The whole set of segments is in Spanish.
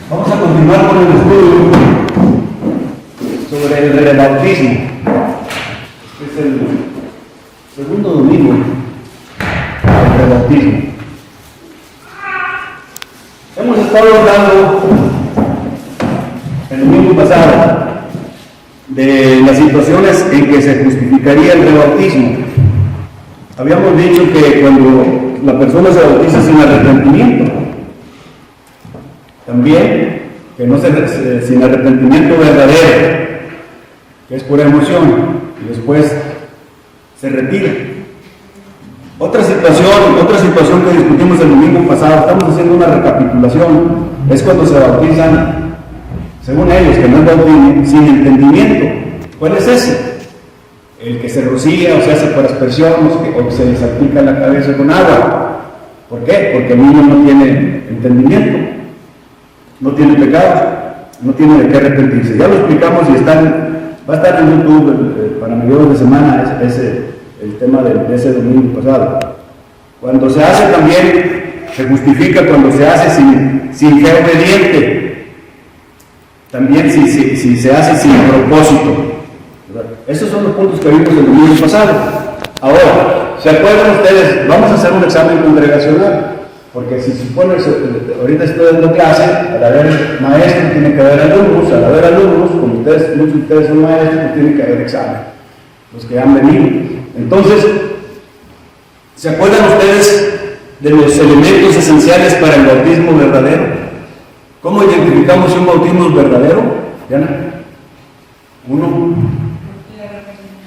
Vamos a continuar con el estudio sobre el rebautismo. Este es el segundo domingo del rebautismo. Hemos estado hablando el domingo pasado de las situaciones en que se justificaría el rebautismo. Habíamos dicho que cuando la persona se bautiza sin arrepentimiento, también que no sin arrepentimiento verdadero, que es pura emoción, y después se retira. Otra situación que discutimos el domingo pasado, estamos haciendo una recapitulación, es cuando se bautizan, según ellos, que no es bautismo, sin entendimiento. ¿Cuál es ese? El que se rocía o se hace por aspersión o se le salpica la cabeza con agua. ¿Por qué? Porque el niño no tiene entendimiento, no tiene pecado, no tiene de qué arrepentirse. Ya lo explicamos y va a estar en YouTube para mediados de semana el tema de ese domingo pasado. Cuando se hace también, se justifica cuando se hace sin fe obediente. También si se hace sin propósito. Esos son los puntos que vimos el domingo pasado. Ahora, ¿se acuerdan ustedes? Vamos a hacer un examen congregacional. Porque si supone, ahorita estoy dando clase, al haber maestros tiene que haber alumnos, al haber alumnos, como muchos de ustedes son maestros, pues tiene que haber examen, los que han venido. Entonces, ¿se acuerdan ustedes de los elementos esenciales para el bautismo verdadero? ¿Cómo identificamos si un bautismo es verdadero? ¿Diana? Uno.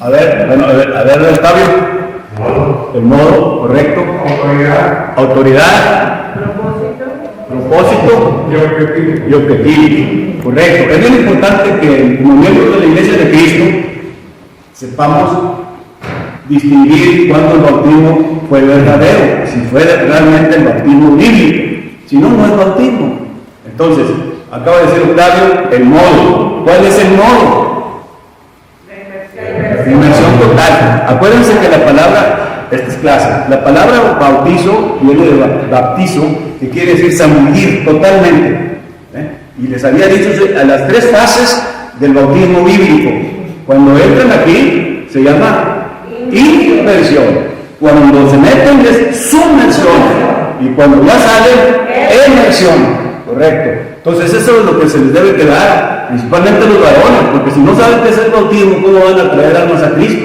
A ver, Octavio. El modo, correcto. Autoridad. Propósito. Y objetivo. Correcto. Es bien importante que como miembros de la Iglesia de Cristo sepamos distinguir cuándo el bautismo fue verdadero, si fue realmente el bautismo bíblico. Si no, no es bautismo. Entonces, acaba de decir Octavio, el modo. ¿Cuál es el modo? Inmersión total. Acuérdense que la palabra, esta es clase, la palabra bautizo viene de baptizo, que quiere decir zambullir totalmente. Y les había dicho a las tres fases del bautismo bíblico. Cuando entran aquí, se llama inmersión. Cuando se meten es sumersión. Y cuando ya salen, emersión. Correcto. Entonces eso es lo que se les debe quedar, principalmente a los varones, porque si no saben qué es el bautismo, ¿cómo van a traer almas a Cristo?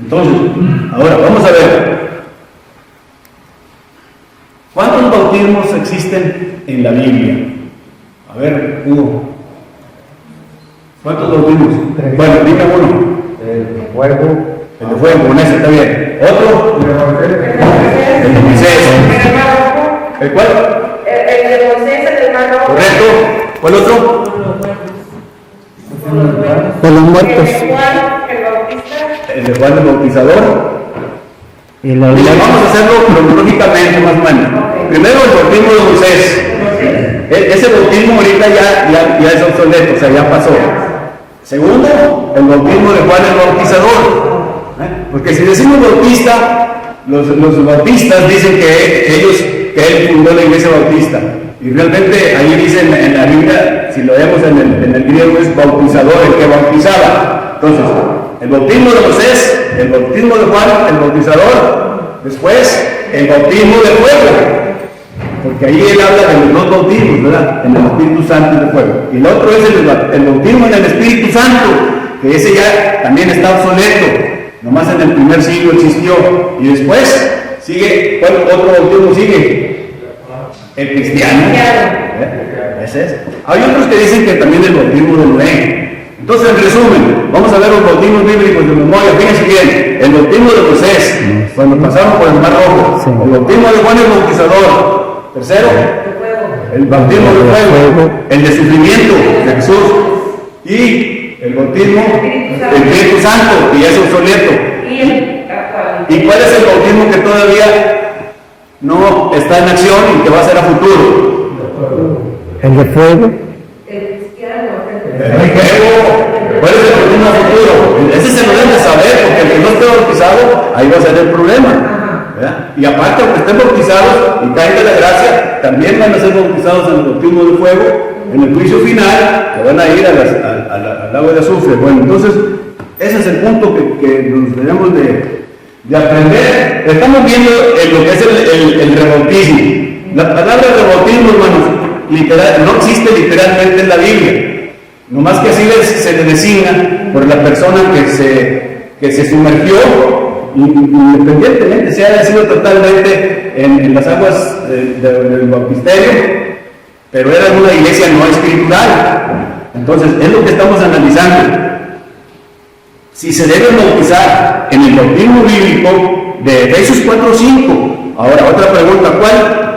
Entonces, ahora vamos a ver. ¿Cuántos bautismos existen en la Biblia? A ver, Hugo. ¿Cuántos bautismos? Bueno, dime uno. El de fuego. El de fuego, con ese está bien. ¿Otro? El de Moisés. ¿El cuál? El de Moisés, el de Mar Rojo. Correcto. ¿Cuál otro? De los muertos. El de Juan el Bautizador. Y la Mira, vamos a hacerlo cronológicamente más o menos. Primero el bautismo de Moisés. Ese bautismo ahorita ya es obsoleto, o sea, ya pasó. Segundo, el bautismo de Juan el Bautizador. Porque si decimos bautista, los bautistas dicen que él fundó la iglesia bautista. Y realmente ahí dice en la Biblia, si lo vemos en el griego, es bautizador, el que bautizaba. Entonces, el bautismo de Moisés, el bautismo de Juan, el bautizador, después el bautismo de fuego, porque ahí él habla de los dos bautismos, ¿verdad? En el Espíritu Santo y de fuego. Y el otro es el bautismo en el Espíritu Santo, que ese ya también está obsoleto, nomás en el primer siglo existió. Y después sigue, ¿cuál otro bautismo sigue? El cristiano. Ese es. Hay otros que dicen que también el bautismo de Noé. Entonces, en resumen, vamos a ver los bautismos bíblicos de memoria. Fíjense bien, el bautismo de Moisés, cuando pasaron por el Mar Rojo. El bautismo de Juan el Bautizador. Tercero, el bautismo de fuego. El de sufrimiento de Jesús. Y el bautismo del Espíritu Santo, que ya es obsoleto. ¿Y cuál es el bautismo que todavía no está en acción y que va a ser a futuro? El de fuego. ¿Cuál es el bautismo a futuro? Ese se lo deben de saber, porque el que no esté bautizado, ahí va a ser el problema. ¿Verdad? Y aparte, aunque estén bautizados y caen de la gracia, también van a ser bautizados en el bautismo de fuego, en el juicio final, que van a ir al agua de azufre. Bueno, entonces, ese es el punto que nos tenemos de aprender. Estamos viendo en lo que es el rebautismo. La palabra rebautismo, hermanos, no existe literalmente en la Biblia. Nomás que así se le designa por la persona que se sumergió, independientemente si haya sido totalmente en las aguas del bautisterio, pero era una iglesia no escritural. Entonces, es lo que estamos analizando. Si se debe bautizar en el bautismo bíblico de Efesios 4:5. Ahora, otra pregunta,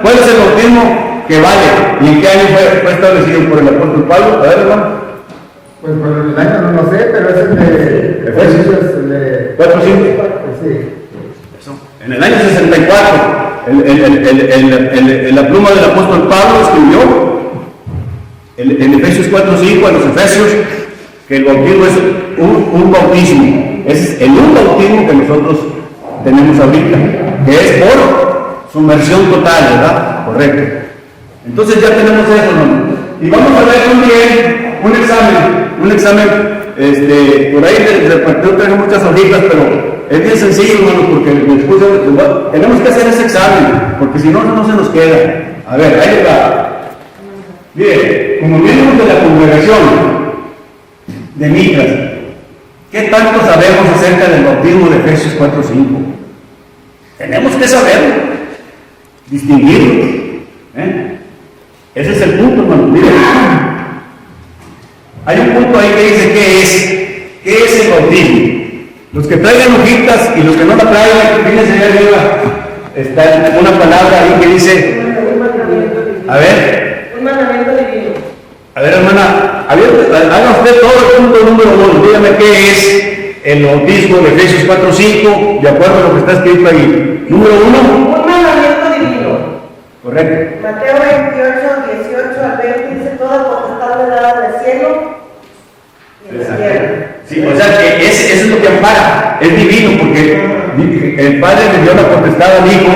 ¿cuál es el bautismo que vale? ¿Y en qué año fue establecido por el apóstol Pablo? A ver, hermano. Pues por el año no lo sé, pero es el de Efesios 4:5. Sí. En el año 64, la pluma del apóstol Pablo escribió en Efesios 4:5 a los Efesios que el bautismo es un bautismo. Ese es el un bautismo que nosotros tenemos ahorita, que es por sumersión total, ¿verdad? Correcto. Entonces ya tenemos eso, ¿no? Y vamos a ver también un examen, por ahí yo traigo muchas hojitas, pero es bien sencillo, hermanos, porque después tenemos que hacer ese examen, porque si no, no se nos queda. A ver, ahí va. Mire, como miembros de la congregación de Mitras, ¿qué tanto sabemos acerca del bautismo de Efesios 4:5? Tenemos que saberlo, distinguirlo. Ese es el punto, hermano. Mire, hay un punto ahí que dice ¿qué es el bautismo? Los que traigan hojitas y los que no la traigan, fíjense allá arriba, está una palabra ahí que dice, a ver, Un mandamiento divino. a ver, hermana, haga usted todo el punto número 1, dígame qué es el bautismo de Efesios 4:5, de acuerdo a lo que está escrito ahí. Número 1. Un mandamiento divino. Correcto. Mateo 28:18-20 dice: toda potestad me dada en el cielo y en la tierra. Sí, o sea que eso es lo que ampara, es divino, porque el Padre le dio la potestad al Hijo,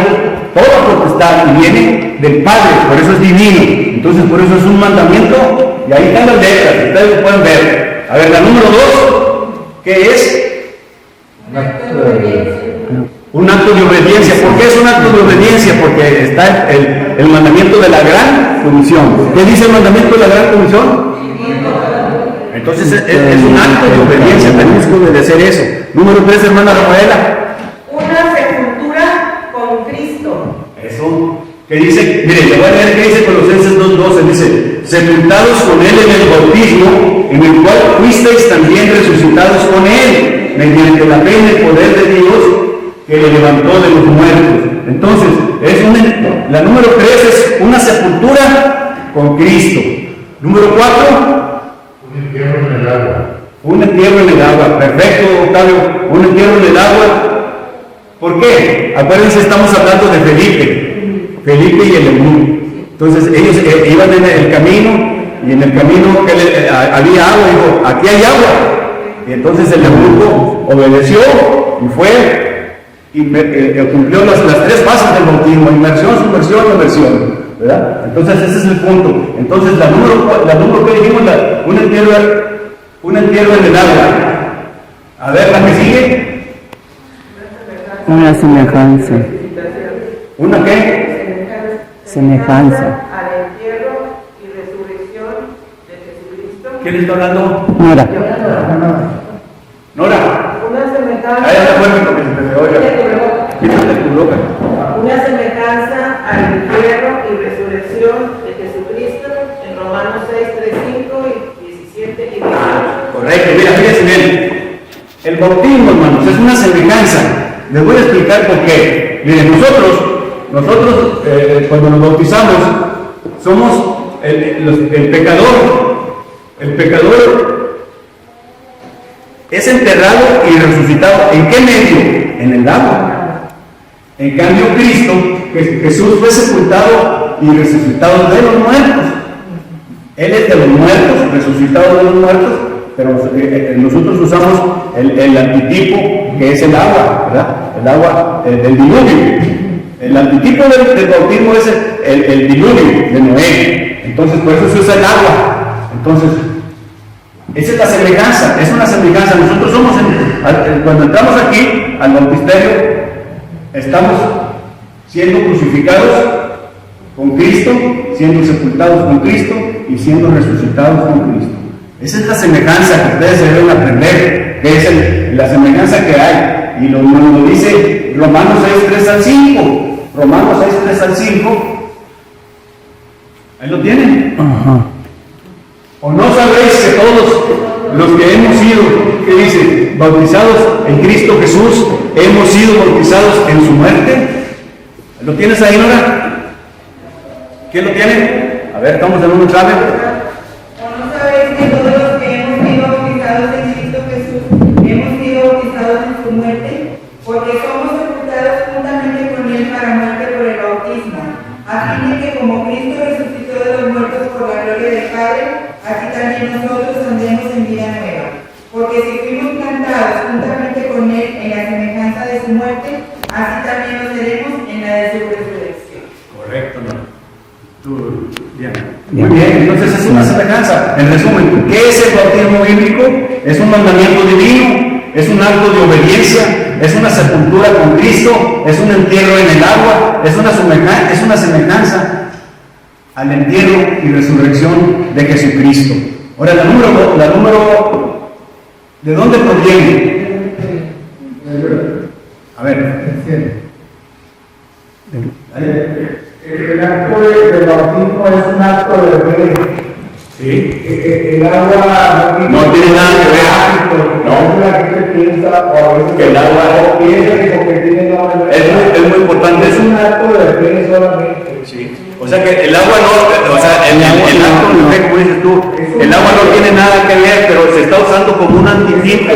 toda potestad, y viene del Padre, por eso es divino. Entonces, por eso es un mandamiento, y ahí están las letras, ustedes lo pueden ver. A ver, la número 2, ¿qué es? Un acto de obediencia. ¿Por qué es un acto de obediencia? Porque está el mandamiento de la gran comisión. ¿Qué dice el mandamiento de la gran comisión? Entonces es un acto de obediencia, tenemos que obedecer eso. Número 3, hermana Rafaela. Una sepultura con Cristo. Eso. ¿Qué dice? Mire, le voy a leer qué dice Colosenses 2:12. Dice: sepultados con Él en el bautismo, en el cual fuisteis también resucitados con Él, mediante la fe en el poder de Dios, que le levantó de los muertos. Entonces, la número 3 es una sepultura con Cristo. Número 4. Un entierro en el agua. Un entierro en el agua. Perfecto, Octavio. Un entierro en el agua. ¿Por qué? Acuérdense, estamos hablando de Felipe y el eunuco. Entonces, ellos iban en el camino, y en el camino había agua. Dijo: aquí hay agua. Y entonces el eunuco obedeció y fue y cumplió las 3 fases del bautismo: inmersión, sumersión y emersión, ¿verdad? Entonces ese es el punto. Entonces la número que dijimos, un entierro en el agua. A ver, la que sigue. Una semejanza. ¿Una qué? Semejanza. Al entierro y resurrección de Jesucristo. ¿Quién está hablando? Nora. Nora. Una semejanza. Ahí está fuerte porque se te oiga. Quítate el cubrebocas. Una semejanza al entierro y resurrección de Jesucristo en Romanos 6:3-5 y 17 y 18. Correcto, mira, fíjense bien. El bautismo, hermanos, es una semejanza. Les voy a explicar por qué. Miren, nosotros cuando nos bautizamos, somos el pecador. El pecador es enterrado y resucitado. ¿En qué medio? En el agua. En cambio, Cristo, Jesús fue sepultado y resucitado de los muertos. Él es de los muertos, resucitado de los muertos, pero nosotros usamos el antitipo, que es el agua, ¿verdad? El agua del diluvio. El antitipo del bautismo es el diluvio de Noé. Entonces, por eso se usa el agua. Entonces, esa es la semejanza, es una semejanza. Nosotros somos, cuando entramos aquí al bautisterio, estamos siendo crucificados con Cristo, siendo sepultados con Cristo y siendo resucitados con Cristo. Esa es la semejanza que ustedes se deben aprender, que es la semejanza que hay. Y lo dice Romanos 6, 3 al 5. Romanos 6, 3 al 5. Ahí lo tienen. Ajá. ¿O no sabéis que todos los que hemos sido, ¿qué dice? Bautizados en Cristo Jesús, hemos sido bautizados en su muerte? ¿Lo tienes ahí, Nora? ¿Quién lo tiene? A ver, estamos en un examen. ¿O no sabéis que todos los que hemos sido bautizados en Cristo Jesús, hemos sido bautizados en su muerte? Porque somos sepultados juntamente con él para muerte por el bautismo, a fin de que como Cristo resucitó de los muertos por la gloria del Padre, así también nosotros andemos en vida nueva. Porque si fuimos plantados juntamente con él en la semejanza de su muerte, así también nos seremos en la de su resurrección. Correcto, ¿no? Tú, bien. Muy bien, entonces es una semejanza. En resumen, ¿qué es el bautismo bíblico? Es un mandamiento divino, es un acto de obediencia, es una sepultura con Cristo, es un entierro en el agua, es una semejanza al entierro y resurrección de Jesucristo. Ahora, la número, ¿de dónde proviene? A ver. El acto del bautismo es un acto de fe. Sí. El agua No tiene nada que ver. No, la gente piensa, o a veces el agua piensa que porque tiene agua es muy importante. Es un acto de fe solamente. Sí. O sea que el agua no, o sea, el acto de fe, como dices tú, el agua no tiene nada que ver, pero se está usando como un antitipo.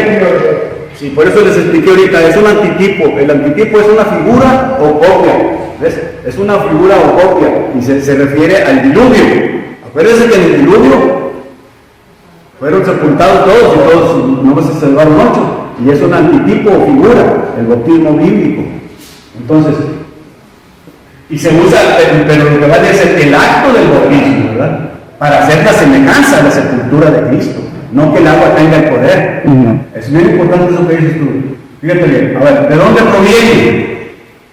Sí, por eso les expliqué ahorita, es un antitipo. El antitipo es una figura o copia. ¿Ves? Es una figura o copia y se refiere al diluvio. Acuérdense que en el diluvio fueron sepultados todos y todos no se salvaron 8. Y es un antitipo o figura, el bautismo bíblico. Entonces, y se usa, pero lo que vale es el acto del bautismo, ¿verdad? Para hacer la semejanza a la sepultura de Cristo, no que el agua tenga el poder. Es bien importante eso que dices tú. Fíjate bien, a ver, ¿de dónde proviene?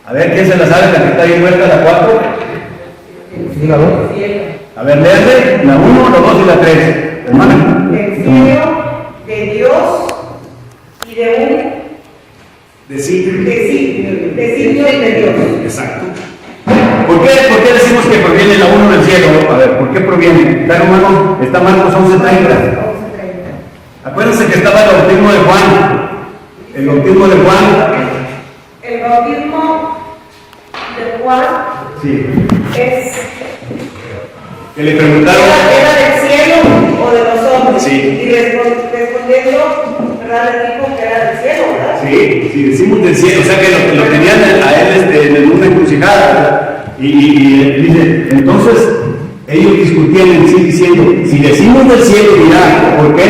A ver, ¿quién se la sabe? La que está ahí muerta, la 4. Sí, la 2. A ver, léete la 1, la 2 y la 3. Hermana. Del cielo, de Dios y de un designio de Dios. Exacto. ¿Por qué decimos que proviene la 1 del cielo? A ver, ¿por qué proviene? Está Marcos 11:30. Acuérdense que estaba el bautismo de Juan. El bautismo de Juan. El bautismo de Juan Sí. es Que le preguntaron. ¿Era del cielo o de los hombres? Sí. Y respondiendo, ¿verdad? Le dijo que era del cielo, ¿verdad? Sí, sí, decimos del cielo, o sea que lo tenían a él en una encrucijada, ¿verdad? Y dice, entonces ellos discutían en sí diciendo, si decimos del cielo, dirá, ¿por qué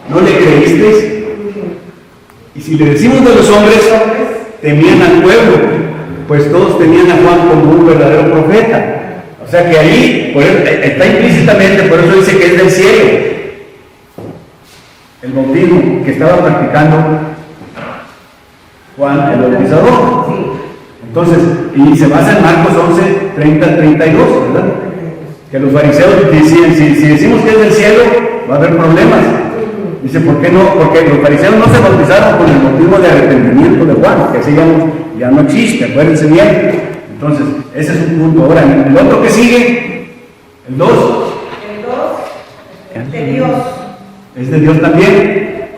no le creísteis? Y si le decimos de los hombres, temían al pueblo, pues todos tenían a Juan como un verdadero profeta. O sea que ahí está implícitamente, por eso dice que es del cielo. El bautismo que estaba practicando Juan el Bautizador. Entonces, y se basa en Marcos 11:30-32, ¿verdad? Que los fariseos decían, si decimos que es del cielo, va a haber problemas. Dice, ¿por qué no? Porque los fariseos no se bautizaron con el bautismo de arrepentimiento de Juan, que así ya no existe, acuérdense bien. Entonces, ese es un punto. Ahora, el otro que sigue, el 2. El 2 de Dios. Es de Dios también.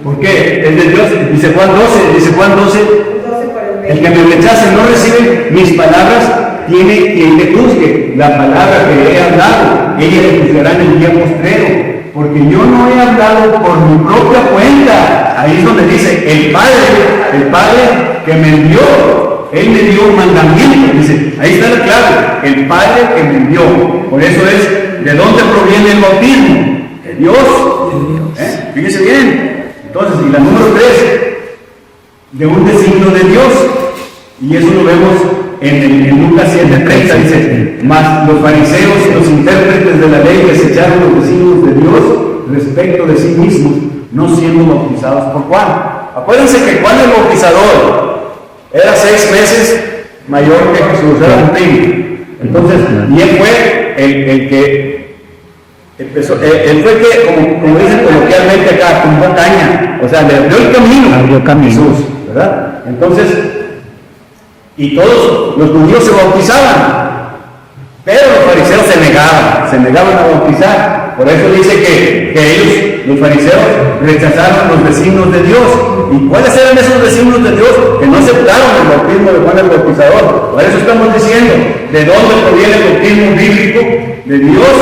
¿Por qué? Es de Dios. Dice Juan 12, el que me rechace no recibe mis palabras, tiene quien le juzgue. La palabra que he hablado, ella le juzgará en el día postrero. Porque yo no he hablado por mi propia cuenta. Ahí es donde dice, el Padre que me envió, Él me dio un mandamiento. Dice, ahí está la clave, el Padre que me envió. Por eso es, ¿de dónde proviene el bautismo? De Dios. Fíjese bien. Entonces, y la número 3, de un designio de Dios. Y eso lo vemos en Lucas 7:30, dice, mas los fariseos y los intérpretes de la ley desecharon los designios de Dios respecto de sí mismos, no siendo bautizados por Juan. Acuérdense que Juan el Bautizador era 6 meses mayor que Jesús, era un primo. Entonces, y él fue el que empezó, él fue el que, como dicen coloquialmente acá, tumbó caña, o sea, le abrió el camino a Jesús, ¿verdad? Entonces, y todos los judíos se bautizaban, pero los fariseos se negaban a bautizar. Por eso dice que ellos, los fariseos, rechazaron los designios de Dios. ¿Y cuáles eran esos designios de Dios? Que no aceptaron el bautismo de Juan el Bautizador. Por eso estamos diciendo, ¿de dónde proviene el bautismo bíblico? De Dios,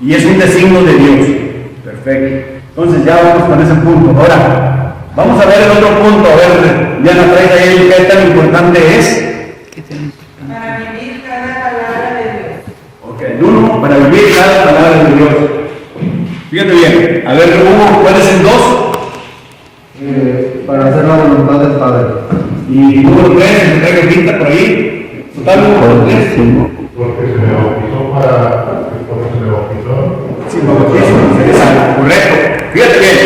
y es un designio de Dios. Perfecto. Entonces ya vamos con ese punto. Ahora, vamos a ver el otro punto. A ver, ya nos trae ahí qué tan importante es. Para vivir cada palabra de Dios. Ok, el uno, para vivir cada palabra de Dios. Fíjate bien, a ver, Hugo, ¿cuál es el 2? Para hacer la voluntad del Padre. Y número 3, el que repita por ahí. Total, número 3. Porque se me bautizó porque se me bautizó. Sí, bautismo, correcto. Fíjate bien,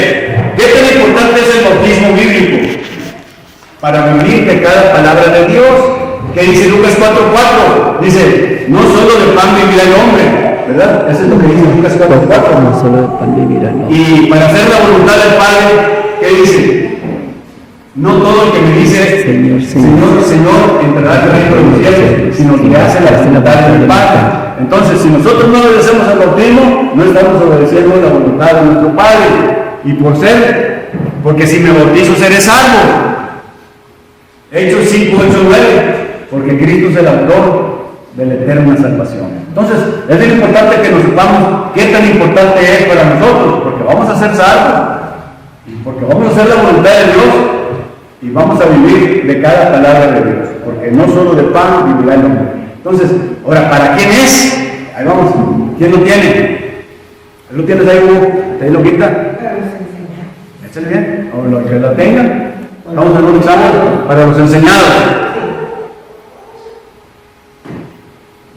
¿qué tan importante es el bautismo bíblico? Para vivir de cada palabra de Dios. ¿Qué dice Lucas 4:4? Dice, no solo de pan vivirá el hombre, ¿verdad? Eso es lo que dice Lucas 4:4. No solo de pan vivirá el hombre. Y para hacer la voluntad del Padre, ¿qué dice? No todo el que me dice Señor, Señor, Señor, entrará al reino de los cielos, sino que hace la voluntad del Padre. Entonces, si nosotros no obedecemos al bautismo, no estamos obedeciendo la voluntad de nuestro Padre. Y porque si me bautizo seré salvo. Hechos 5:8-9, porque Cristo es el autor de la eterna salvación. Entonces, es bien importante que nos sepamos qué tan importante es para nosotros, porque vamos a ser salvos, y porque vamos a hacer la voluntad de Dios, y vamos a vivir de cada palabra de Dios, porque no solo de pan vivirá el hombre. Entonces, ahora, ¿para quién es? Ahí vamos, ¿quién lo tiene? ¿Lo tienes ahí, Hugo? ¿Ahí lo quita? Para los enseñados. Échale bien, o los que la tengan. Vamos a ver un examen para los enseñados.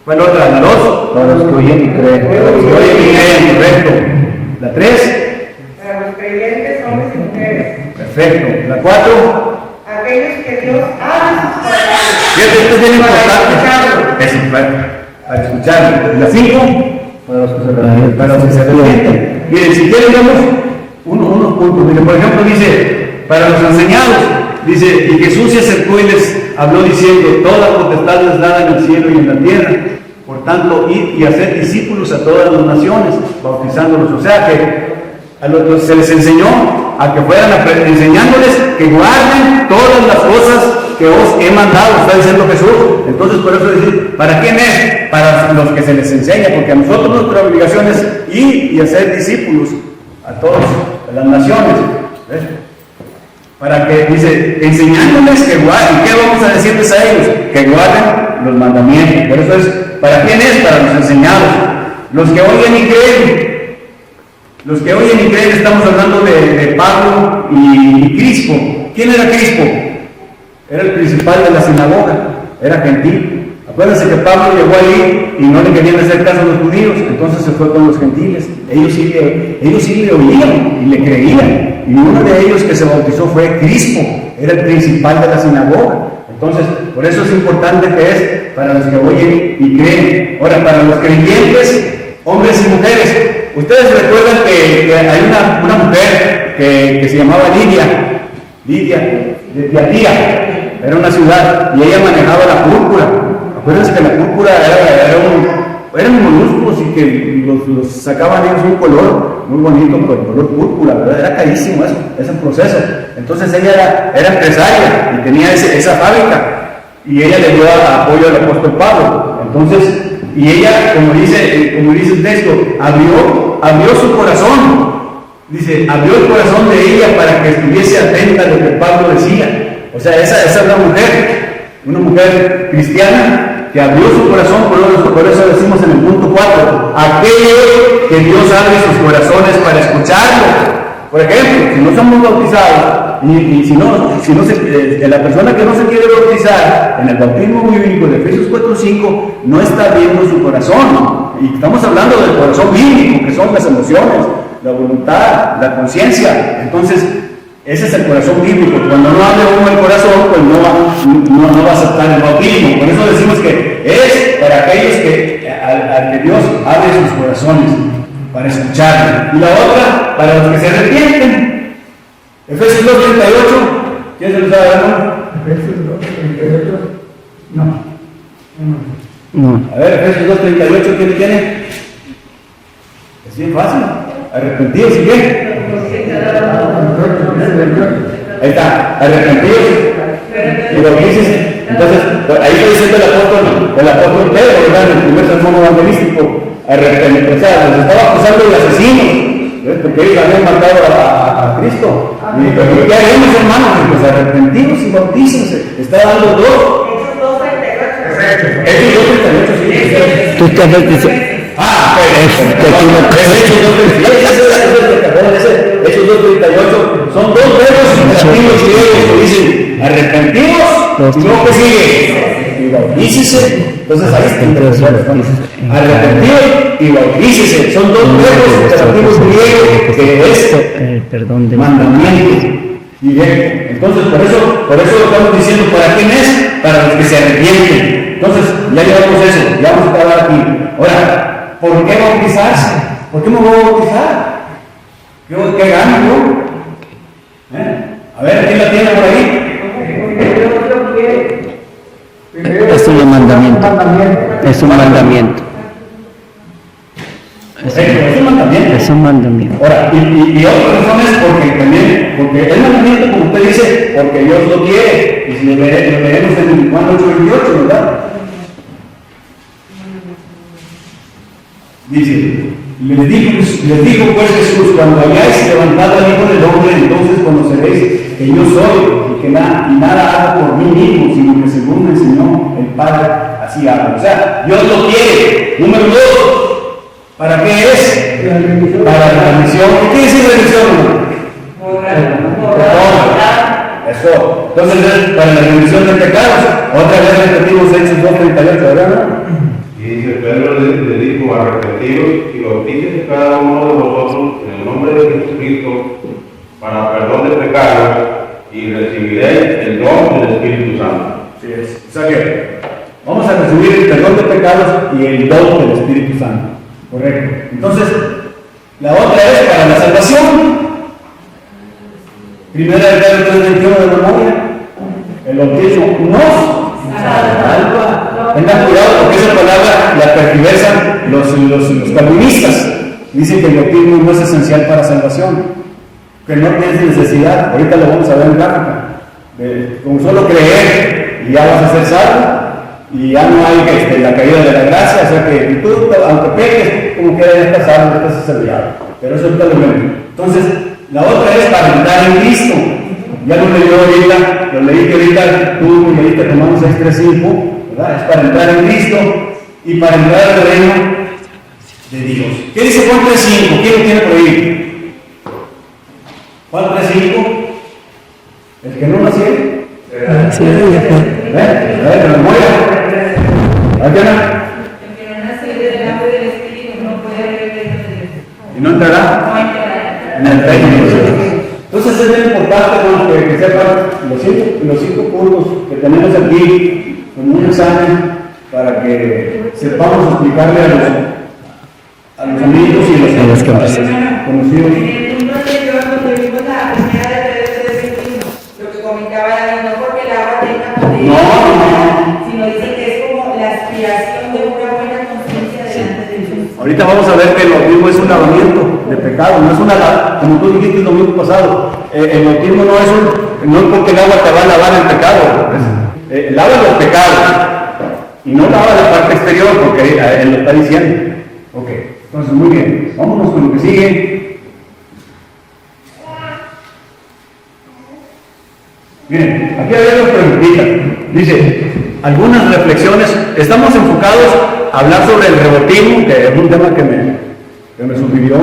¿Cuál otra? ¿La 2? Para los que oyen y creen. Para los que oyen y creen, correcto. ¿La 3? Para los creyentes, hombres y mujeres. Perfecto. ¿La 4? Aquellos que Dios abre sus puertas. Fíjate, esto es bien importante. Eso, para escucharlo. ¿La 5? Para los que se refieren. Para los que se arrepienten. Miren, si quieren vemos unos puntos. Miren, por ejemplo, dice, para los enseñados, dice, y Jesús se acercó y les habló diciendo, toda potestad les dada en el cielo y en la tierra. Por tanto, id y hacer discípulos a todas las naciones, bautizándolos. O sea que a los se les enseñó a que fueran enseñándoles que guarden todas las cosas que os he mandado, está diciendo Jesús. Entonces, por eso decir, ¿para quién es? Para los que se les enseña, porque a nosotros nuestra obligación es ir y hacer discípulos a todas las naciones. ¿Ves? Para que, dice, enseñándoles que guarden. ¿Qué vamos a decirles a ellos? Que guarden los mandamientos. Por eso es, ¿para quién es? Para los enseñados. Los que oyen y creen. Los que oyen y creen, estamos hablando de Pablo y Crispo. ¿Quién era Crispo? Era el principal de la sinagoga, era gentil. Acuérdense que Pablo llegó ahí y no le querían hacer caso a los judíos, entonces se fue con los gentiles. Ellos sí le oían y le creían. Y uno de ellos que se bautizó fue Crispo, era el principal de la sinagoga. Entonces, por eso es importante que es para los que oyen y creen. Ahora, para los creyentes, hombres y mujeres, ustedes recuerdan que hay una mujer que se llamaba Lidia, de Tiatira, era una ciudad, y ella manejaba la púrpura. Acuérdense que la púrpura eran moluscos y que los sacaban ellos un color muy bonito, por el color púrpura, ¿verdad? Era carísimo ese proceso. Entonces ella era empresaria y tenía esa fábrica, y ella le dio apoyo al apóstol Pablo. Entonces, y ella, como dice el texto, abrió su corazón. Dice, abrió el corazón de ella para que estuviese atenta a lo que Pablo decía. O sea, esa es una mujer cristiana que abrió su corazón. Por eso decimos en el punto 4, aquellos que Dios abre sus corazones para escucharlo. Por ejemplo, si no somos bautizados y si la persona que no se quiere bautizar en el bautismo bíblico de Efesios 4:5 no está viendo su corazón. Y estamos hablando del corazón bíblico, que son las emociones, la voluntad, la conciencia. Entonces, ese es el corazón bíblico. Cuando no hable uno el corazón, pues no va a aceptar el bautismo. Por eso decimos que es para aquellos al que Dios abre sus corazones, para escucharle. Y la otra, para los que se arrepienten. Efesios 2:38. ¿Quién se lo sabe, hermano? Efesios 2:38. No. A ver, Efesios 2:38, ¿quién tiene? Es bien fácil. Arrepentidos y qué. Ahí está, arrepentidos y bautícense. Entonces, ahí está diciendo el apóstol Pedro, ¿verdad? En el primer sermón evangelístico, arrepentidos, o sea, los estaba acusando de asesinos, ¿ves? Porque ellos habían matado a Cristo. Y ¿qué haremos, hermanos? Pues arrepentidos y bautícense. Está dando dos. Hechos 2:38, sí. Tú estás diciendo. Hechos 2:38 son dos verbos imperativos griegos que dicen arrepentidos y luego que sigue y bautícese. Entonces ahí está arrepentidos y bautícese. Son dos verbos imperativos griegos que es Perdón de mandamiento directo. Entonces por eso lo estamos diciendo, ¿para quién es? Para los que se arrepienten. Entonces ya llevamos eso, ya vamos a acabar aquí. Ahora, ¿por qué bautizarse? ¿Por qué me voy a bautizar? ¿Qué gano yo? A ver, ¿quién la tiene por ahí? Es un mandamiento. Es un mandamiento. Es un mandamiento. Es un mandamiento. Ahora, y otra razón es porque el mandamiento, como usted dice, porque Dios lo quiere. Y si lo leemos en Juan 8:28, ¿verdad? Dice, les dijo pues Jesús, cuando hayáis levantado al Hijo del Hombre, entonces conoceréis que yo soy y que nada hago por mí mismo, sino que según me enseñó el Padre, así hago. O sea, Dios lo quiere. Número 2, ¿para qué es? Para la remisión. ¿Qué quiere decir remisión? Eso. Entonces es para la remisión de pecados. Otra vez repetimos Hechos 2:38, ¿verdad? Y dice, Pedro le dijo, arrepentidos y bautícense cada uno de vosotros en el nombre de Jesucristo para perdón de pecados y recibiréis el don del Espíritu Santo. Sí es. O sea que vamos a recibir el perdón de pecados y el don del Espíritu Santo. Correcto. Entonces, la otra es para la salvación. Primera de Pedro 3:21 de memoria. El bautismo nos salva. Tengan cuidado porque esa palabra la tergiversan los calvinistas. Dicen que el bautismo no es esencial para salvación, que no tienes necesidad. Ahorita lo vamos a ver en gráfica. Con solo creer y ya vas a ser salvo y ya no hay la caída de la gracia. O sea que tú, aunque peques, como que ya estás salvo, ya estás sellado. Pero eso ahorita lo vemos. Entonces, la otra es para entrar en Cristo. Ya lo leí ahorita, lo leí que ahorita tú leíste Romanos 6:3-5. Es para entrar en Cristo y para entrar al reino de Dios. ¿Qué dice Juan 3:5? ¿Quién lo tiene por ahí? Juan 3:5. El que no nació. Sí, A ver, me muera. El que no nace del agua y del Espíritu no puede ver el reino de Dios. ¿Y no entrará? No entrará. En el reino de Dios. Entonces es bien importante que sepan los 5 puntos que tenemos aquí como un examen para que sepamos explicarle a los amigos y a los conocidos. En el punto anterior, donde vimos la primera de Pedro 3:21, lo que comentaba David, no porque el agua tenga poder, sino dice que es como la aspiración de una buena conciencia delante de Dios. Ahorita vamos a ver que el bautismo es un lavamiento de pecado, no es como tú dijiste el domingo pasado. El bautismo no es porque el agua te va a lavar el pecado, lava los pecados y no lava la parte exterior, porque él lo está diciendo. Ok, entonces muy bien, vámonos con lo que sigue. Miren, aquí hay dos preguntitas. Dice, algunas reflexiones. Estamos enfocados a hablar sobre el rebautismo, que es un tema que me sugirió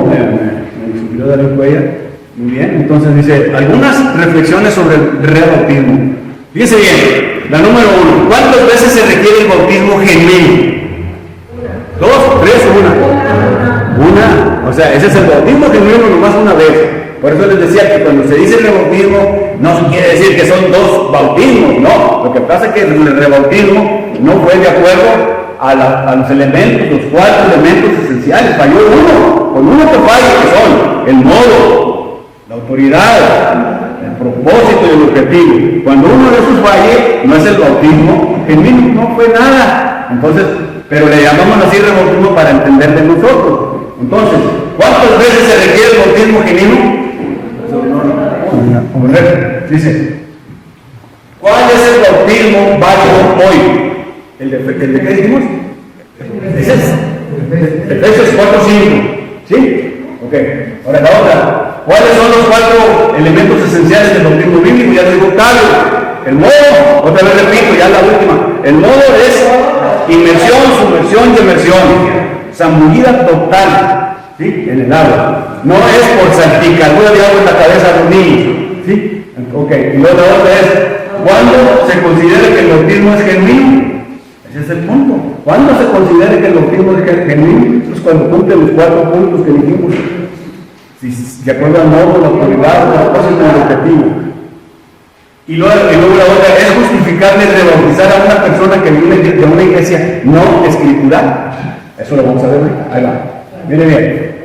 David Cuellar. Muy bien, entonces dice, algunas reflexiones sobre el rebautismo. Fíjense bien, la número 1, ¿cuántas veces se requiere el bautismo genuino? 2, 3 o 1. Una, o sea, ese es el bautismo genuino nomás una vez. Por eso les decía que cuando se dice rebautismo, no quiere decir que son 2 bautismos, no. Lo que pasa es que el rebautismo no fue de acuerdo a los elementos, los 4 elementos esenciales. Falló uno, con uno que falla, que son el modo, la autoridad, el propósito y el objetivo. Cuando uno de esos falle, no es el bautismo genuino, no fue nada. Entonces, pero le llamamos así rebautismo para entender de nosotros. Entonces, ¿cuántas veces se requiere el bautismo genuino? Correcto. Dice, ¿cuál es el bautismo válido hoy? ¿El de qué dijimos? Ese es Efesios 4:5. ¿Sí? Ok. Ahora la otra. ¿Cuáles son los 4 elementos esenciales del bautismo bíblico? Ya digo, Carlos. El modo, otra vez repito, ya la última. El modo es inmersión, sumersión y emersión. Zambullida total, ¿sí? En el agua. No es por salpicadura de agua en la cabeza de los niños, ¿sí? Ok. Y la otra es, ¿cuándo se considera que el bautismo es genuino? Ese es el punto. ¿Cuándo se considera que el bautismo es genuino? Pues cuando cumple los 4 puntos que dijimos. Si de acuerdo al modo, la autoridad, la propósito y el objetivo. Y luego la otra es justificarle rebautizar a una persona que viene de una iglesia no escritural. Eso lo vamos a ver ahorita. Ahí va. Mire bien.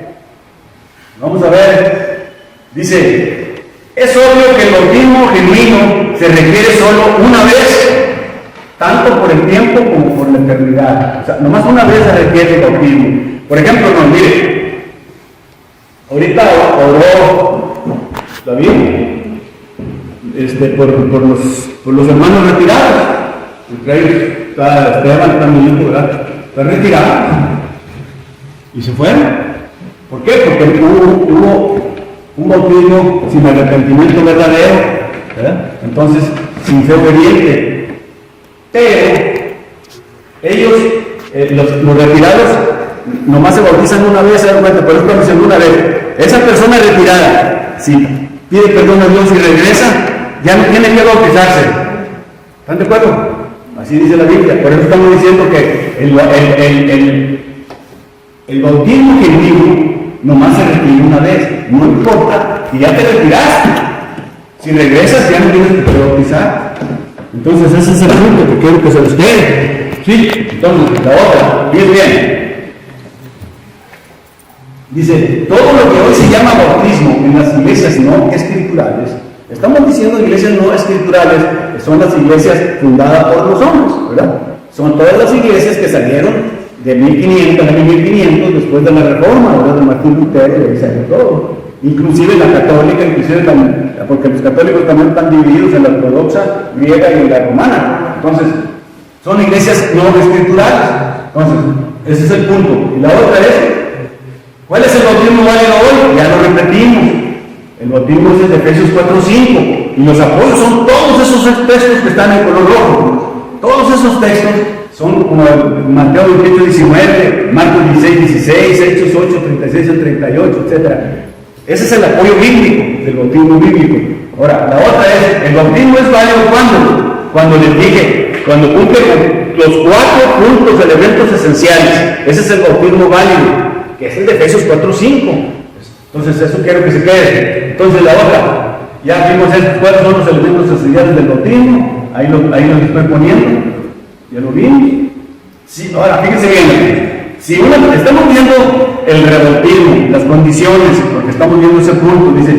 Vamos a ver. Dice, es obvio que el bautismo genuino se requiere solo una vez, tanto por el tiempo como por la eternidad. O sea, nomás una vez se requiere el bautismo. Por ejemplo, no, mire, ahorita oró David por los hermanos retirados. Entre ellos está Esteban, también, ¿verdad? Está retirado. Y se fueron. ¿Por qué? Porque hubo un bautismo sin arrepentimiento verdadero, ¿verdad? Entonces, sin fe obediente. Pero ellos, los retirados, nomás se bautizan una vez, por eso estamos diciendo una vez. Esa persona retirada, si pide perdón a Dios y regresa, ya no tiene que bautizarse. ¿Están de acuerdo? Así dice la Biblia. Por eso estamos diciendo que el bautismo genuino nomás se requiere una vez. No importa, y ya te retiraste. Si regresas, ya no tienes que bautizar. Entonces, ese es el punto que quiero que se los quede. ¿Sí? Entonces, la otra, bien. Dice, todo lo que hoy se llama bautismo en las iglesias no escriturales, estamos diciendo iglesias no escriturales, que son las iglesias fundadas por los hombres, ¿verdad? Son todas las iglesias que salieron de 1500 a 1500 después de la Reforma, ¿verdad? De Martín Lutero, y ahí salió todo. Inclusive la católica, porque los católicos también están divididos en la ortodoxa, griega y en la romana. Entonces, son iglesias no escriturales. Entonces, ese es el punto. Y la otra es, ¿cuál es el bautismo válido hoy? Ya lo repetimos. El bautismo es el de Efesios 4:5. Y los apoyos son todos esos textos que están en color rojo. Todos esos textos son como Mateo 28:19, Marcos 16:16, Hechos 8:36-38, etc. Ese es el apoyo bíblico del bautismo bíblico. Ahora, la otra es, ¿el bautismo es válido cuándo? Cuando les dije, cuando cumple los 4 puntos, elementos esenciales. Ese es el bautismo válido, que es el de Efesios 4:5. Entonces, eso quiero que se quede. Entonces, la otra, ya vimos cuáles son los elementos esenciales del bautismo. Ahí los estoy poniendo. Ya lo vimos. Sí, ahora, fíjense bien. Si estamos viendo el rebautismo, las condiciones, porque estamos viendo ese punto, dice,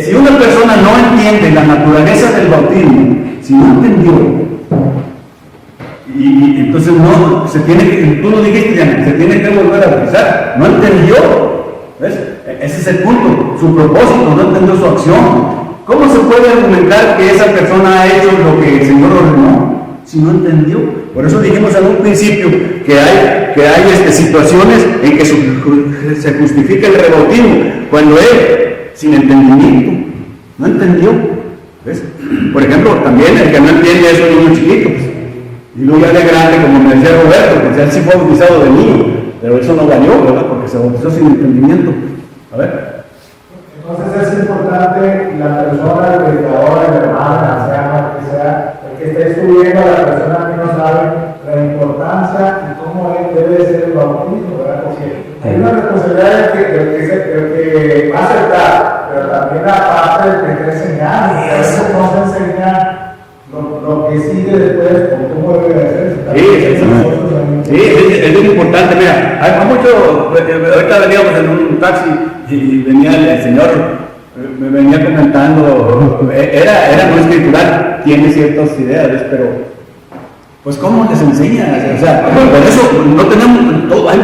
si una persona no entiende la naturaleza del bautismo, si no entendió, y entonces no, tú lo dijiste, Diana, se tiene que volver a bautizar, no entendió, ¿ves? Ese es el punto, su propósito, no entendió su acción. ¿Cómo se puede argumentar que esa persona ha hecho lo que el Señor ordenó si no entendió? Por eso dijimos en un principio que hay situaciones en que se justifica el rebautismo, cuando él, sin entendimiento, no entendió. ¿Ves? Por ejemplo, también el que no entiende es un niño chiquito, pues, y luego ya de grande, como me decía Roberto, pues él sí fue bautizado de niño, pero eso no valió, ¿verdad? Porque se bautizó sin entendimiento. A ver. Entonces Hay una responsabilidad del que va a aceptar, pero también la parte del que está enseñando. A veces no se enseña lo que sigue después, o cómo debe de ser. Sí, es muy importante. Mira, hay mucho. Ahorita veníamos en un taxi y venía el señor, me venía comentando, era no escritural, tiene ciertas ideas, pero. Pues ¿cómo les enseña? O sea, por eso no tenemos, hay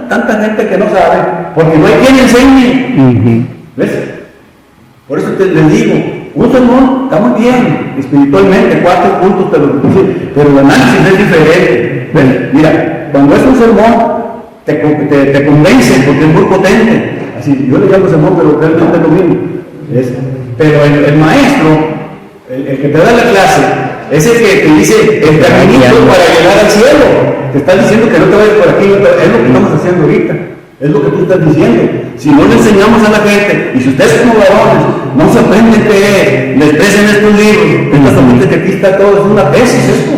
tanta gente que no sabe, porque no hay quien enseñe. ¿Ves? Por eso les digo, un sermón está muy bien, espiritualmente, 4 puntos te lo puse, pero el análisis es diferente. ¿Ves? Mira, cuando es un sermón, te convence, porque es muy potente. Así, yo le llamo sermón, pero realmente es lo mismo. ¿Ves? Pero el maestro, el que te da la clase, es el que te dice el caminito para llegar al cielo. Te está diciendo que no te vayas por aquí, es lo que estamos haciendo ahorita. Es lo que tú estás diciendo. Si no le enseñamos a la gente, y si ustedes como varones no se aprenden qué es, les pesen estos libros, estas familias que aquí está todo, es una tesis esto.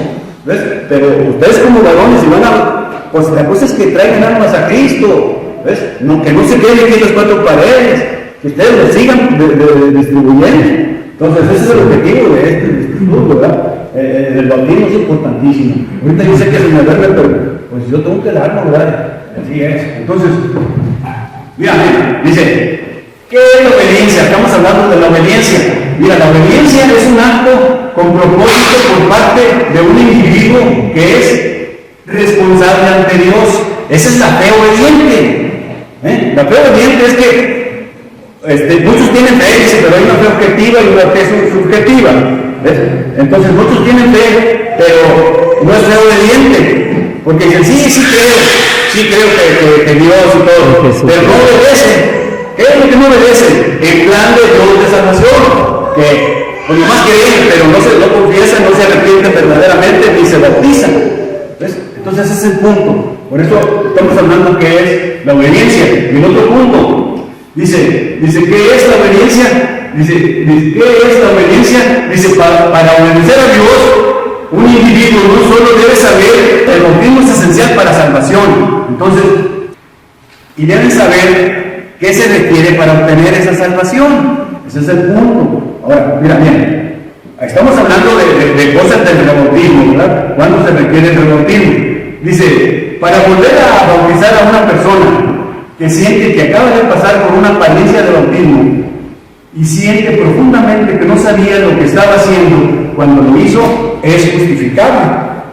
¿Ves? Pero ustedes como varones, si van a, pues la cosa es que traigan almas a Cristo. ¿Ves? No, que no se queden aquí en las 4 paredes, que ustedes lo sigan distribuyendo. Entonces ese es el objetivo de este estudio, ¿verdad? El bautismo es importantísimo. Ahorita yo sé que se me duerme, pero pues yo tengo que darlo, ¿verdad? Así es. Entonces, mira, dice, ¿qué es la obediencia? Estamos hablando de la obediencia. Mira, la obediencia es un acto con propósito por parte de un individuo que es responsable ante Dios. Esa es la fe obediente. La fe obediente es que muchos tienen fe, dice, pero hay una fe objetiva y una fe subjetiva. ¿Ves? Entonces muchos tienen fe, pero no es fe obediente, porque dicen, sí creo que Dios y todo, pero no obedecen. ¿Qué es lo que no obedecen? El plan de Dios de salvación, que pues nomás creen, pero no confiesan, no se arrepienten verdaderamente, ni se bautizan. ¿Ves? Entonces ese es el punto. Por eso estamos hablando que es la obediencia. Y el otro punto, dice, ¿qué es la obediencia? Dice, ¿qué es la obediencia? Dice, para obedecer a Dios, un individuo no solo debe saber, el bautismo es esencial para salvación. Entonces, y deben saber qué se requiere para obtener esa salvación. Ese es el punto. Ahora, mira bien, estamos hablando de cosas del rebautismo, ¿verdad? ¿Cuándo se requiere el rebautismo? Dice, para volver a bautizar a una persona que siente que acaba de pasar por una apariencia de bautismo y siente profundamente que no sabía lo que estaba haciendo cuando lo hizo, es justificable.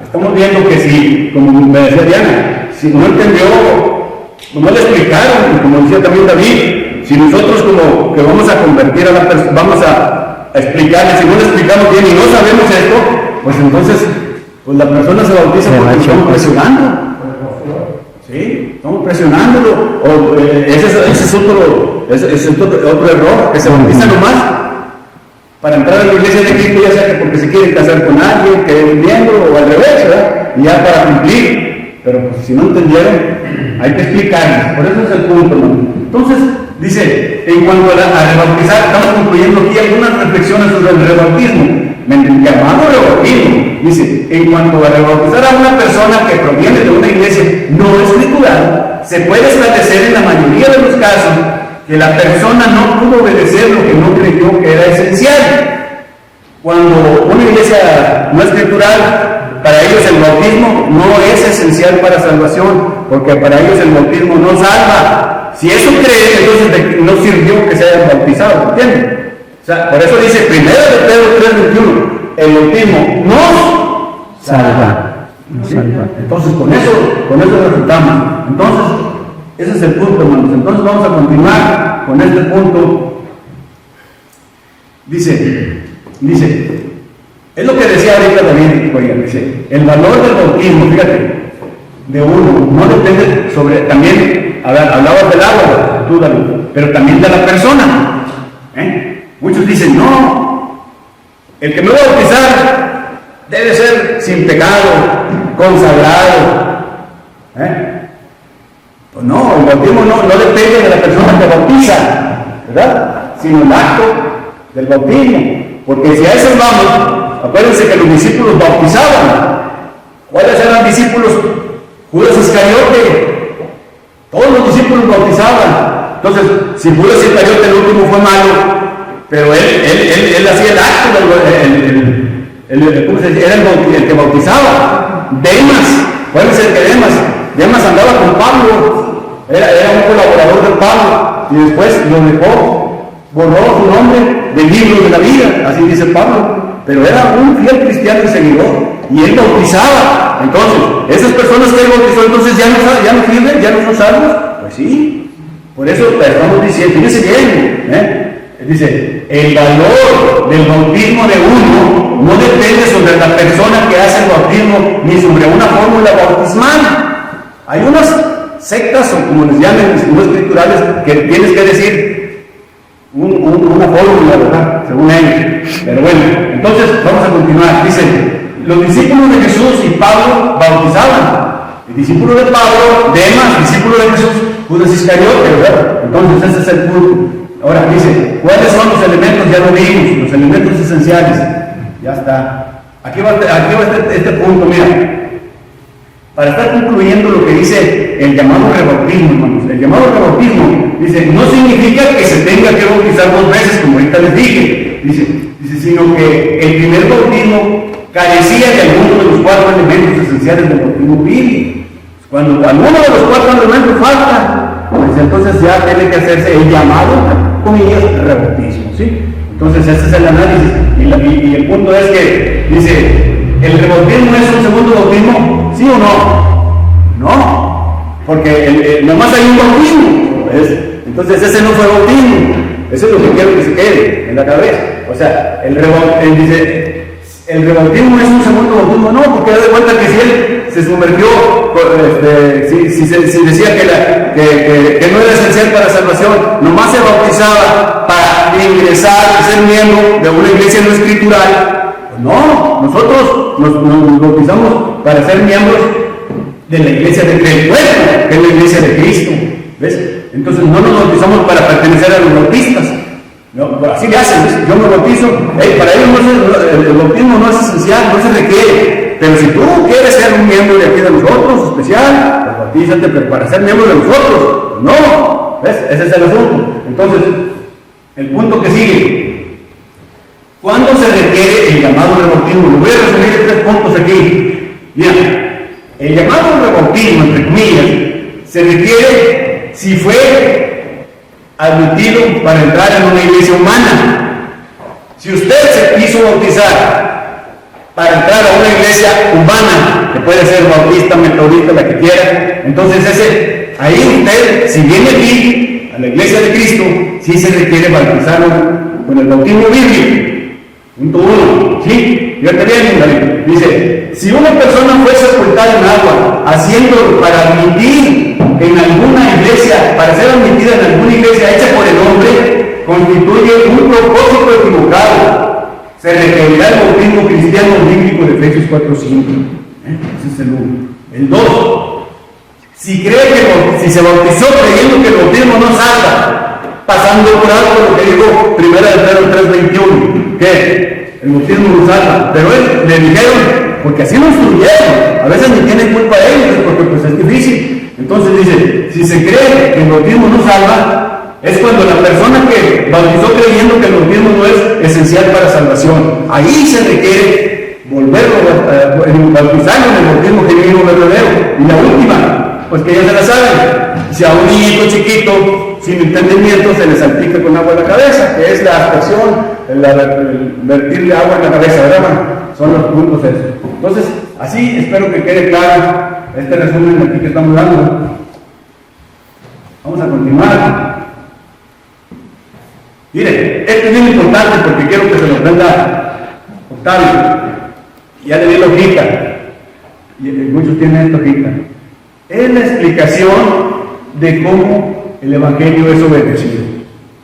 Estamos viendo que si, como me decía Diana, si no entendió, no le explicaron, y como decía también David, si nosotros como que vamos a convertir a la persona, vamos a explicarle, si no le explicamos bien y no sabemos esto, pues entonces pues la persona se bautiza porque estamos presionando. Sí, estamos presionándolo. Ese es otro error, que se bautiza nomás para entrar a la iglesia de Cristo, ya sea que porque se quieren casar con alguien, que es un miembro, o al revés, ¿verdad? Y ya para cumplir. Pero pues, si no entendieron, hay que explicarles. Por eso es el punto, ¿no? Entonces, dice, en cuanto a rebautizar, estamos concluyendo aquí algunas reflexiones sobre el rebautismo. Llamado rebautismo. Dice, en cuanto a rebautizar a una persona que proviene de una iglesia no escritural, se puede establecer en la mayoría de los casos que la persona no pudo obedecer lo que no creyó que era esencial. Cuando una iglesia no escritural, para ellos el bautismo no es esencial para salvación, porque para ellos el bautismo no salva. Si eso creen, entonces no sirvió que se hayan bautizado, ¿entienden? O sea, por eso dice 1 Pedro 3:21, el bautismo nos salva. ¿Sí? Entonces con eso resultamos. Entonces, ese es el punto, hermanos. Entonces vamos a continuar con este punto. Dice, es lo que decía ahorita David, oiga, dice, el valor del bautismo, fíjate, de uno, no depende también, hablabas del agua, tú David, pero también de la persona. Muchos dicen, no, el que me va a bautizar debe ser sin pecado, consagrado. Pues no, el bautismo no depende de la persona que bautiza, ¿verdad? Sino el acto del bautismo. Porque si a eso vamos, acuérdense que los discípulos bautizaban. ¿Cuáles eran discípulos? Judas Iscariote. Todos los discípulos bautizaban. Entonces, si Judas Iscariote el último fue malo, pero él hacía el acto, ¿cómo se dice? Era el que bautizaba. Demas, puede ser que Demas andaba con Pablo, era un colaborador de Pablo, y después lo dejó, borró su nombre del libro de la vida, así dice Pablo, pero era un fiel cristiano y seguidor, y él bautizaba. Entonces, esas personas que él bautizó, entonces ya no sirven, ya no son salvos. Pues sí, por eso estamos diciendo, fíjese bien, dice, el valor del bautismo de uno no depende sobre la persona que hace el bautismo, ni sobre una fórmula bautismal. Hay unas sectas, o como les llaman los escriturales, que tienes que decir una fórmula, ¿verdad? Según ellos. Pero bueno, entonces vamos a continuar. Dice, los discípulos de Jesús y Pablo bautizaban. El discípulo de Pablo, Demas, discípulo de Jesús, Judas Iscariote, ¿verdad? Entonces ese es el punto. Ahora dice, ¿cuáles son los elementos? Ya lo vimos, los elementos esenciales. Ya está. Aquí va este punto, mira. Para estar concluyendo lo que dice el llamado rebautismo, hermanos. El llamado rebautismo, dice, no significa que se tenga que bautizar 2 veces, como ahorita les dije. Dice, sino que el primer bautismo carecía de alguno de los 4 elementos esenciales del bautismo bíblico. Cuando alguno de los 4 elementos falta, pues entonces ya tiene que hacerse el llamado, comillas, rebautismo, ¿sí? Entonces ese es el análisis, y el punto es que, dice, ¿el rebautismo es un segundo bautismo? ¿Sí o no? No, porque nomás hay un bautismo, entonces ese no fue bautismo. Eso es lo que quiero que se quede en la cabeza. O sea, el rebautismo es un segundo bautismo, no, porque da de cuenta que si él se sumergió, si decía que no era esencial para salvación, nomás se bautizaba para ingresar y ser miembro de una iglesia no escritural. Pues no, nosotros nos bautizamos para ser miembros de la iglesia del pueblo, que es la iglesia de Cristo. ¿Ves? Entonces no nos bautizamos para pertenecer a los bautistas. No, así le hacen, yo me bautizo, para ellos el bautismo no es esencial, no se requiere, pero si tú quieres ser un miembro de aquí de nosotros, especial, pues bautízate, pero para ser miembro de nosotros, no, ¿ves? Ese es el asunto. Entonces, el punto que sigue, ¿cuándo se requiere el llamado rebautismo? Lo voy a resumir en 3 puntos aquí. Mira, el llamado rebautismo, entre comillas, se requiere si fue admitido para entrar en una iglesia humana. Si usted se quiso bautizar para entrar a una iglesia humana, que puede ser bautista, metodista, la que quiera, entonces ahí usted, si viene aquí a la iglesia de Cristo, sí se requiere bautizarlo con el bautismo bíblico. Punto 1, ¿sí? Fíjate bien, David. Dice, si una persona fue sepultada en agua, haciendo para admitir en alguna iglesia, para ser admitida en alguna iglesia hecha por el hombre, constituye un propósito equivocado. Se requerirá el bautismo cristiano bíblico de Efesios 4:5. Ese es el 1. El 2. Si se bautizó creyendo que el bautismo no salva, pasando por alto lo que dijo 1 Pedro 3:21, que el bautismo no salva, pero él le dijeron, porque así lo instruyeron, a veces ni tienen culpa ellos, porque pues es difícil. Entonces dice, si se cree que el bautismo no salva, es cuando la persona que bautizó creyendo que el bautismo no es esencial para salvación, ahí se requiere volverlo a bautizarlo en el bautismo genuino verdadero. Y la última, pues que ya se la saben, si a un niñito chiquito sin entendimiento se le salpica con agua en la cabeza, que es la aspersión, el vertirle agua en la cabeza, ¿verdad? Son los puntos esos. Entonces, así espero que quede claro este resumen aquí que estamos dando. Vamos a continuar. Mire, esto es bien importante porque quiero que se lo aprenda Octavio. Ya le di la hojita. Y muchos tienen esta hojita. Es la explicación de cómo el Evangelio es obedecido.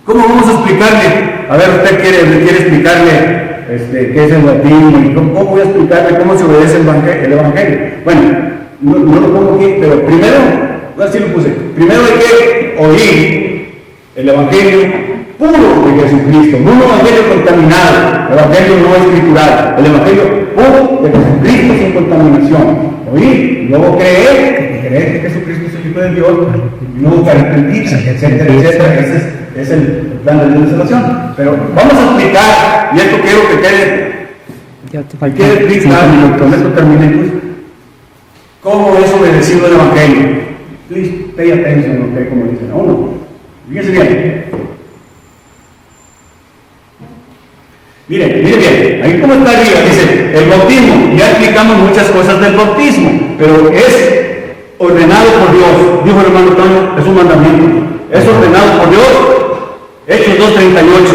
¿Cómo vamos a explicarle? A ver, usted quiere explicarle qué es el bautismo y cómo voy a explicarle cómo se obedece el Evangelio. Bueno, no lo pongo aquí, pero primero, así lo puse, primero hay que oír el Evangelio puro de Jesucristo, no un Evangelio contaminado, el Evangelio no escritural, el Evangelio puro de Jesucristo sin contaminación. Oír, luego creer que Jesucristo es el Hijo de Dios, y luego que arrepentirse, etcétera, etcétera. Ese es el plan de Dios de salvación. Pero vamos a explicar, y esto quiero que quede claro, con esto terminé, pues, cómo es obedecido el Evangelio. Please pay attention, okay, como dicen a uno. Fíjense bien. Mire bien, ahí como está arriba, dice, el bautismo, ya explicamos muchas cosas del bautismo, pero es ordenado por Dios, dijo el hermano Toño, es un mandamiento, es ordenado por Dios. Hechos 2:38,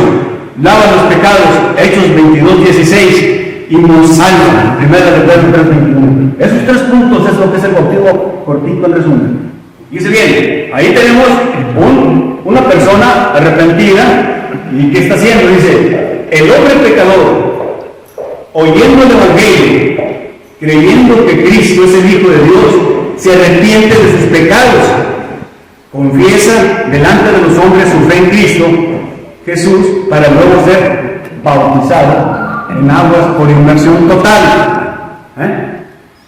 lava los pecados, Hechos 22:16, y nos salva, primera de Pedro 3:21. Esos 3 puntos es lo que es el bautismo cortito en resumen. Dice bien, ahí tenemos una persona arrepentida, y ¿qué está haciendo? Dice, el hombre pecador, oyendo el Evangelio, creyendo que Cristo es el Hijo de Dios, se arrepiente de sus pecados, confiesa delante de los hombres su fe en Cristo Jesús, para luego ser bautizado en aguas por inmersión total.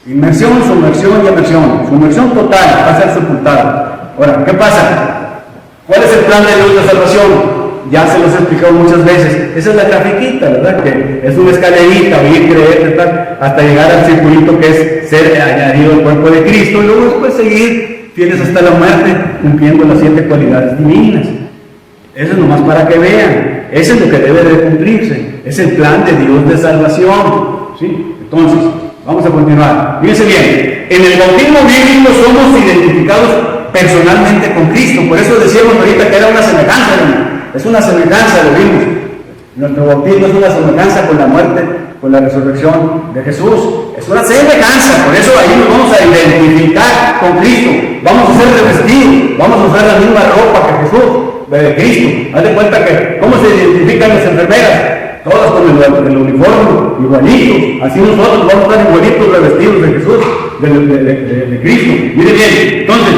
Inmersión, sumersión y emersión. Sumersión total, va a ser sepultado. Ahora, ¿qué pasa? ¿Cuál es el plan de Dios de salvación? Ya se los he explicado muchas veces. Esa es la grafiquita, ¿verdad? Que es una escalerita, oír, creer, tal, hasta llegar al circulito que es ser añadido al cuerpo de Cristo, y luego después seguir fieles hasta la muerte, cumpliendo las 7 cualidades divinas. Eso es nomás para que vean. Eso es lo que debe de cumplirse. Es el plan de Dios de salvación. ¿Sí? Entonces, vamos a continuar. Fíjense bien, en el bautismo bíblico somos identificados personalmente con Cristo. Por eso decíamos ahorita que era una semejanza, hermano. Es una semejanza, lo vimos. Nuestro bautismo es una semejanza con la muerte, con la resurrección de Jesús. Es una semejanza, por eso ahí nos vamos a identificar con Cristo. Vamos a ser revestidos, vamos a usar la misma ropa que Jesús, de Cristo. Haz de cuenta que, ¿cómo se identifican las enfermeras? Todas con el uniforme, igualitos. Así nosotros vamos a estar igualitos revestidos de Jesús, de Cristo. Mire bien, entonces,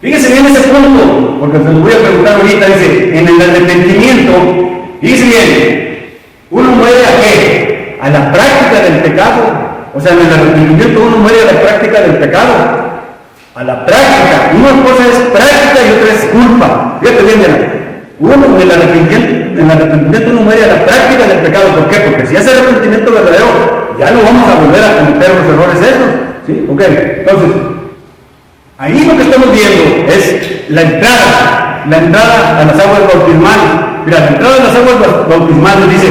fíjese bien ese punto, porque se lo voy a preguntar ahorita. Dice, en el arrepentimiento, fíjese bien, uno muere a qué? A la práctica del pecado. O sea, en el arrepentimiento uno muere a la práctica del pecado. A la práctica. Una cosa es práctica y otra es culpa. Fíjate bien, uno en el arrepentimiento uno muere a la práctica del pecado. ¿Por qué? Porque si hace arrepentimiento verdadero, ya no vamos a volver a cometer los errores esos. ¿Sí? Ok, entonces, ahí lo que estamos viendo es la entrada a las aguas bautismales. Mira, la entrada a las aguas bautismales dice,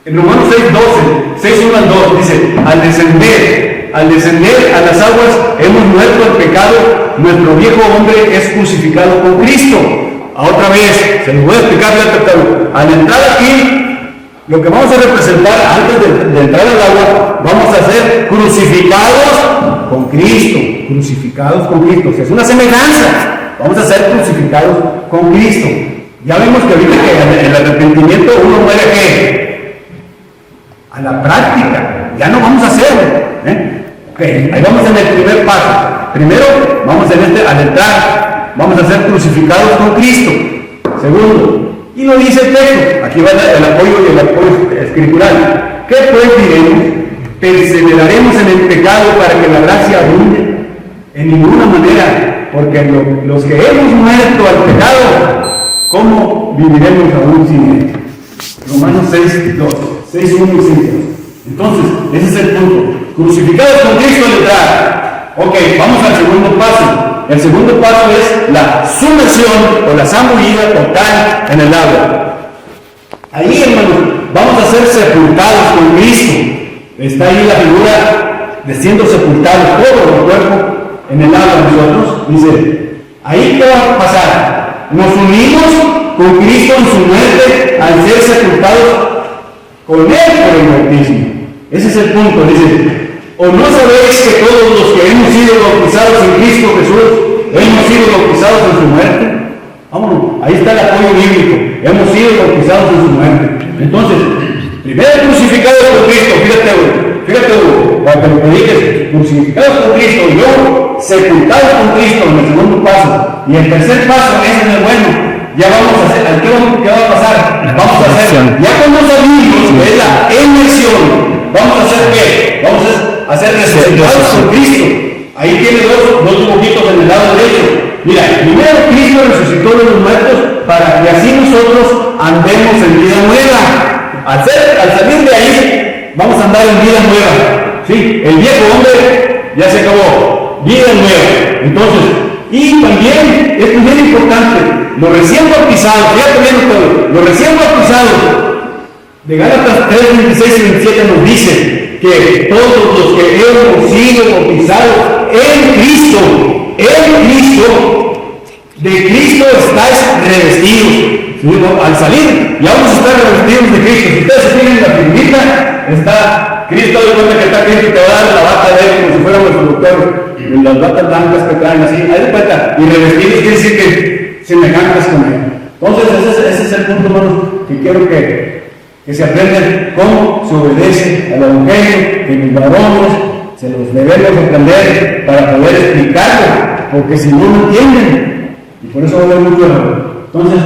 en Romanos 6:1 al 2, dice, al descender a las aguas hemos muerto al pecado, nuestro viejo hombre es crucificado con Cristo. Otra vez, se los voy a explicar al entrar aquí, lo que vamos a representar antes de entrar al agua, vamos a ser crucificados con Cristo. Crucificados con Cristo. O sea, es una semejanza. Vamos a ser crucificados con Cristo. Ya vemos que ahorita que en el arrepentimiento uno muere ¿a qué? A la práctica. Ya no vamos a hacerlo. Okay. Ahí vamos en el primer paso. Primero, vamos al entrar, vamos a ser crucificados con Cristo. Segundo, y lo dice el texto, aquí va el apoyo escritural. ¿Qué pues diremos? ¿Perseveraremos en el pecado para que la gracia abunde? En ninguna manera, porque los que hemos muerto al pecado, ¿cómo viviremos aún sin él? Romanos 6:1 y 5. Entonces, ese es el punto. Crucificados con Cristo al entrar. Ok, vamos al segundo paso. El segundo paso es la sumersión o la zambullida total en el agua. Ahí, hermanos, vamos a ser sepultados con Cristo. Está ahí la figura de siendo sepultados, todo el cuerpo en el agua. Nosotros, dice, ahí ¿qué va a pasar? Nos unimos con Cristo en su muerte al ser sepultados con Él por el bautismo. Ese es el punto, dice, ¿o no sabéis que todos los que hemos sido bautizados en Cristo Jesús, hemos sido bautizados en su muerte? Vámonos, ahí está el apoyo bíblico, hemos sido bautizados en su muerte. Entonces, primero crucificados con Cristo, fíjate, para que lo que dices, crucificados con Cristo, y luego sepultados con Cristo en el segundo paso, y el tercer paso es en el bueno. Ya vamos a hacer, ¿qué va a pasar? Vamos a hacer, ya cuando salimos, que es la inmersión, vamos a hacer ¿qué? Vamos a ser resucitados con Cristo. Ahí tiene dos dibujitos en el lado derecho. Mira, primero Cristo resucitó de los muertos para que así nosotros andemos en vida nueva. Al salir de ahí, vamos a andar en vida nueva. ¿Sí? El viejo hombre ya se acabó. Vida nueva. Entonces, y también, esto es bien importante, los recién bautizados, fíjate bien todo, los recién bautizados, de Gálatas 3, 26 y 27 nos dice que todos los que hemos sido bautizados en Cristo, de Cristo estáis revestidos. ¿Sí? Al salir, ya vamos a estar revestidos de Cristo. Si ustedes se fijan en la primita, está Cristo, de cuenta que está Cristo y te va a dar la bata de él como si fuéramos los doctores, las batas blancas que traen así, ahí de cuenta, y revestidos quiere decir que semejantes con él. Entonces, ese es el punto, hermanos, que quiero que se aprendan cómo se obedece al Evangelio, que los varones se los debemos aprender para poder explicarlo, porque si no, no entienden, y por eso va a haber mucho error. Entonces,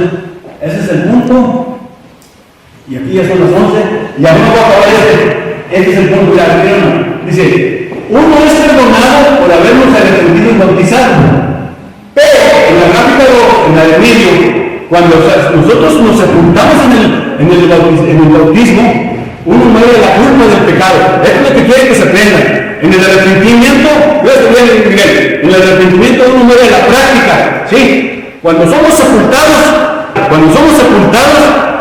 ese es el punto, y aquí ya son las 11, y ahora voy a acabar este es el punto, ya, dice, uno es perdonado por habernos arrepentido y bautizado, pero en la gráfica, en la de medio, cuando nosotros nos sepultamos en el bautismo, uno muere de la culpa del pecado. Esto es lo que quiere que se aprenda. En el arrepentimiento, en el arrepentimiento uno muere de la práctica. ¿Sí? Cuando somos sepultados,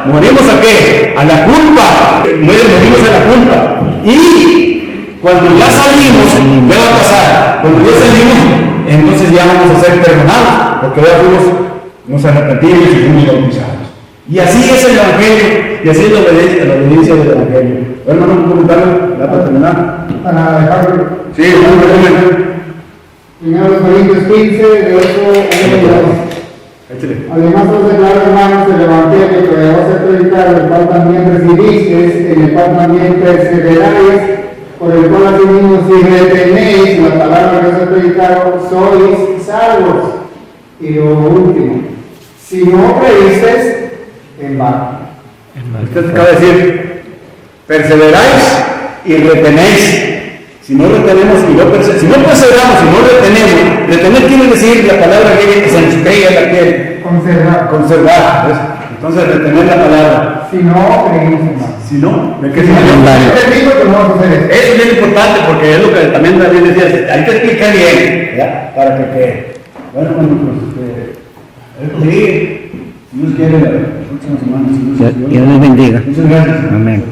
morimos a qué? A la culpa. Morimos a la culpa. Y cuando ya salimos, ¿qué va a pasar? Cuando ya salimos, entonces ya vamos a ser perdonados, porque ya nos arrepentimos y fuimos bautizados. Y así es el Evangelio, y así es la obediencia del Evangelio. Bueno, hermano, un comentario, ¿ya para terminar? Para dejarlo. Sí, un resumen. Primero de Corintios 15, de 8 a 22. Échale. Además os declaro, hermanos, el Evangelio que debemos ser predicado, el cual también recibisteis, en el cual también perseveráis, por el cual asimismo si retenéis la palabra que os he predicado, sois salvos. Y lo último, si no creísteis, en vano. Usted acaba de decir, perseveráis y retenéis. Si no retenemos y si no perseveramos y no retenemos, retener quiere decir la palabra que se ensucia la piel. Conservar. ¿Ves? Entonces retener la palabra. Si no creímos, en vano. Si no, ¿de qué Si no, te digo que no vamos a hacer eso. Eso es bien importante porque es lo que también David decía, hay que explicar bien, ¿ya? Para que quede. Bueno, pues, Dios quiere la próxima semana. Dios les bendiga. Muchas gracias. Amén.